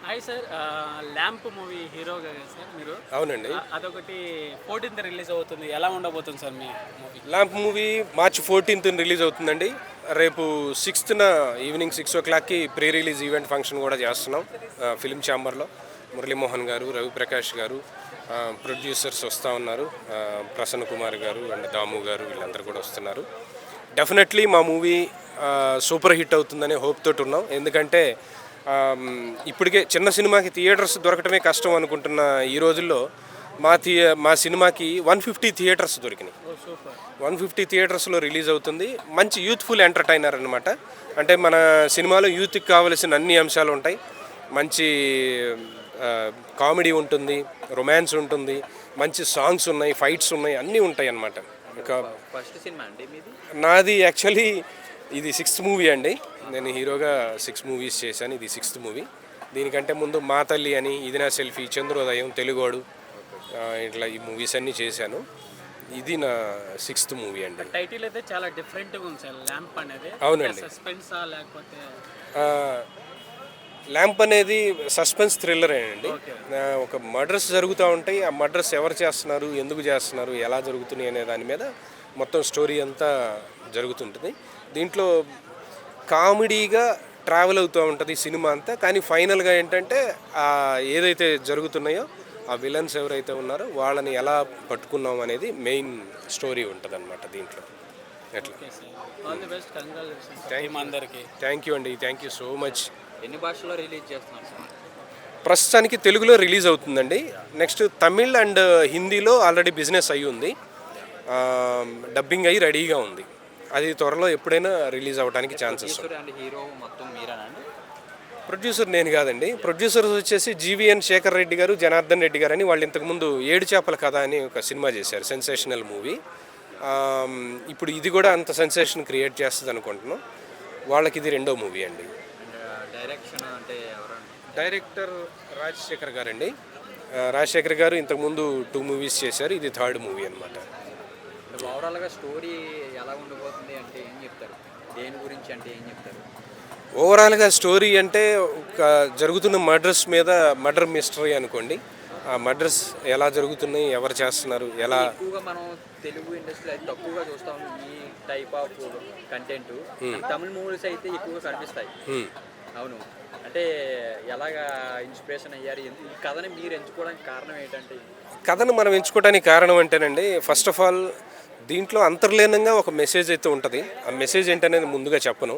Hi sir. Lamp movie హీరోగా కదా sir మీరు? అవునండి. అదొకటి 14th రిలీజ్ అవుతుంది. ఎలా ఉండబోతుంది సార్ మీ movie? Lamp movie March 14th release అవుతుందండి. రేపు 6th ఈవినింగ్ 6 o'clockకి ప్రీ రిలీజ్ ఈవెంట్ ఫంక్షన్ కూడా చేస్తున్నాం ఫిలిం ఛాంబర్లో. మురళీమోహన్ గారు, రవిప్రకాష్ గారు, ప్రొడ్యూసర్స్ వస్తూ ఉన్నారు. ప్రసన్న కుమార్ గారు అండ్ దాము గారు వీళ్ళందరూ కూడా వస్తున్నారు. డెఫినెట్లీ మా మూవీ సూపర్ హిట్ అవుతుందనే హోప్ తోటి ఉన్నాం. ఎందుకంటే ఇప్పటికే చిన్న సినిమాకి థియేటర్స్ దొరకటమే కష్టం అనుకుంటున్న ఈ రోజుల్లో మా సినిమాకి 150 థియేటర్స్ దొరికినాయి. 150 థియేటర్స్లో రిలీజ్ అవుతుంది. మంచి యూత్ఫుల్ ఎంటర్టైనర్ అనమాట. అంటే మన సినిమాలో యూత్కి కావలసిన అన్ని అంశాలు ఉంటాయి. మంచి కామెడీ ఉంటుంది, రొమాన్స్ ఉంటుంది, మంచి సాంగ్స్ ఉన్నాయి, ఫైట్స్ ఉన్నాయి, అన్నీ ఉంటాయి అన్నమాట. ఇంకా ఫస్ట్ సినిమా అండి మీది? నాది యాక్చువల్లీ ఇది 6th మూవీ అండి. నేను హీరోగా 6 మూవీస్ చేశాను. ఇది 6th మూవీ. దీనికంటే ముందు మా తల్లి అని, ఇది నా సెల్ఫీ, చంద్రోదయం, తెలుగోడు, ఇట్లా ఈ మూవీస్ అన్నీ చేశాను. ఇది నా 6th మూవీ అండి. టైటిల్ అయితే చాలా డిఫరెంట్గా ఉంది సార్, ల్యాంప్ అనేది. అవునండి. సస్పెన్సా లేకపోతే? ల్యాంప్ అనేది సస్పెన్స్ థ్రిల్లరే అండి. ఒక మర్డర్స్ జరుగుతూ ఉంటాయి. ఆ మర్డర్స్ ఎవరు చేస్తున్నారు, ఎందుకు చేస్తున్నారు, ఎలా జరుగుతున్నాయి అనే దాని మీద మొత్తం స్టోరీ అంతా జరుగుతుంటుంది. దీంట్లో కామెడీగా ట్రావెల్ అవుతూ ఉంటుంది సినిమా అంతా. కానీ ఫైనల్గా ఏంటంటే ఏదైతే జరుగుతున్నాయో ఆ విలన్స్ ఎవరైతే ఉన్నారో వాళ్ళని ఎలా పట్టుకున్నాం అనేది మెయిన్ స్టోరీ ఉంటుంది అనమాట దీంట్లో. ఎట్లా? ఆల్ ది బెస్ట్, కంగ్రాచులేషన్స్ అందరికీ. థ్యాంక్ యూ అండి, థ్యాంక్ యూ సో మచ్. ఎన్ని భాషల్లో రిలీజ్ చేస్తున్నారు సార్? ప్రస్తుతానికి తెలుగులో రిలీజ్ అవుతుందండి. నెక్స్ట్ తమిళ్ అండ్ హిందీలో ఆల్రెడీ బిజినెస్ అయ్యి ఉంది. డబ్బింగ్ అయ్యి రెడీగా ఉంది. అది త్వరలో ఎప్పుడైనా రిలీజ్ అవ్వడానికి ఛాన్సెస్. అండ్ హీరో మొత్తం మీరేనండి? ప్రొడ్యూసర్ నేను కాదండి. ప్రొడ్యూసర్స్ వచ్చేసి జీవీఎన్ శేఖర్ రెడ్డి గారు, జనార్దన్ రెడ్డి గారు అని వాళ్ళు ఇంతకుముందు ఏడు చేపల కథ అని ఒక సినిమా చేశారు, సెన్సేషనల్ మూవీ. ఇప్పుడు ఇది కూడా అంత సెన్సేషన్ క్రియేట్ చేస్తుంది అనుకుంటున్నాం. వాళ్ళకి ఇది 2వ మూవీ అండి. డైరెక్షన్ అంటే ఎవరండి? డైరెక్టర్ రాజశేఖర్ గారండి. రాజశేఖర్ గారు ఇంతకుముందు 2 మూవీస్ చేశారు. ఇది 3rd మూవీ అనమాట. ఓవరాల్గా స్టోరీ ఎలా ఉండబోతుంది అంటే ఏం చెప్తారు? దేని గురించి అంటే ఏం చెప్తారు? ఓవరాల్గా స్టోరీ అంటే ఒక జరుగుతున్న మర్డర్స్ మీద, మర్డర్ మిస్టరీ అనుకోండి. ఆ మర్డర్స్ ఎలా జరుగుతున్నాయి, ఎవరు చేస్తున్నారు, ఎలా. ఎక్కువగా మనం తెలుగు ఇండస్ట్రీలో అయితే తక్కువగా చూస్తాం ఈ type of content. Tamil movies అయితే ఎక్కువగా కనిపిస్తాయి. అవును, అంటే ఎలాగా ఇన్స్పిరేషన్ అయ్యారు? ఈ కథని మీరు ఎంచుకోవడానికి కారణం ఏంటంటే? కథను మనం ఎంచుకోవడానికి కారణం అంటేనండి, ఫస్ట్ ఆఫ్ ఆల్ దీంట్లో అంతర్లీనంగా ఒక మెసేజ్ అయితే ఉంటుంది. ఆ మెసేజ్ ఏంటనేది ముందుగా చెప్పను.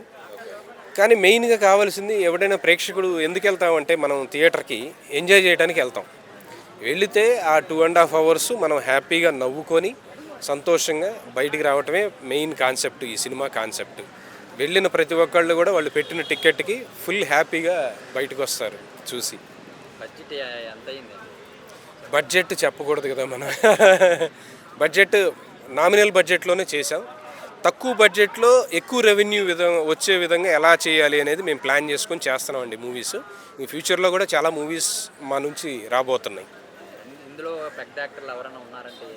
కానీ మెయిన్గా కావాల్సింది, ఎవడైనా ప్రేక్షకుడు ఎందుకు వెళ్తామంటే మనం థియేటర్కి ఎంజాయ్ చేయడానికి వెళ్తాం. వెళితే ఆ 2.5 hours మనం హ్యాపీగా నవ్వుకొని సంతోషంగా బయటికి రావటమే మెయిన్ కాన్సెప్ట్, ఈ సినిమా కాన్సెప్ట్. వెళ్ళిన ప్రతి ఒక్కళ్ళు కూడా వాళ్ళు పెట్టిన టికెట్కి ఫుల్ హ్యాపీగా బయటకు వస్తారు చూసి. బడ్జెట్ ఎంత అయింది? బడ్జెట్ చెప్పకూడదు కదా మనం. బడ్జెట్ నామినల్ బడ్జెట్లోనే చేసాం. తక్కువ బడ్జెట్లో ఎక్కువ రెవెన్యూ వచ్చే విధంగా ఎలా చేయాలి అనేది మేము ప్లాన్ చేసుకొని చేస్తున్నామండి మూవీస్. ఈ ఫ్యూచర్లో కూడా చాలా మూవీస్ మా నుంచి రాబోతున్నాయి. ఇందులో పెద్ద యాక్టర్లు ఎవరైనా ఉన్నారండి?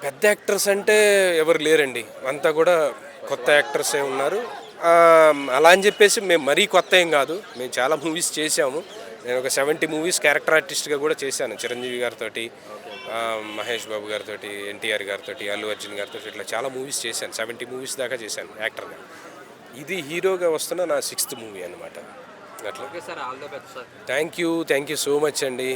పెద్ద యాక్టర్స్ అంటే ఎవరు లేరండి, అంతా కూడా కొత్త యాక్టర్సే ఉన్నారు. అలా అని చెప్పేసి మేము మరీ కొత్త ఏం కాదు, మేము చాలా మూవీస్ చేసాము. నేను ఒక 70 మూవీస్ క్యారెక్టర్ ఆర్టిస్ట్గా కూడా చేశాను. చిరంజీవి గారితో, మహేష్ బాబు గారితో, ఎన్టీఆర్ గారితో, అల్లు అర్జున్ గారితో, ఇట్లా చాలా మూవీస్ చేశాను. 70 మూవీస్ దాకా చేశాను యాక్టర్గా. ఇది హీరోగా వస్తున్న నా 6th మూవీ అనమాట. అట్లా. Okay sir, all the best sir. Thank you so much అండి.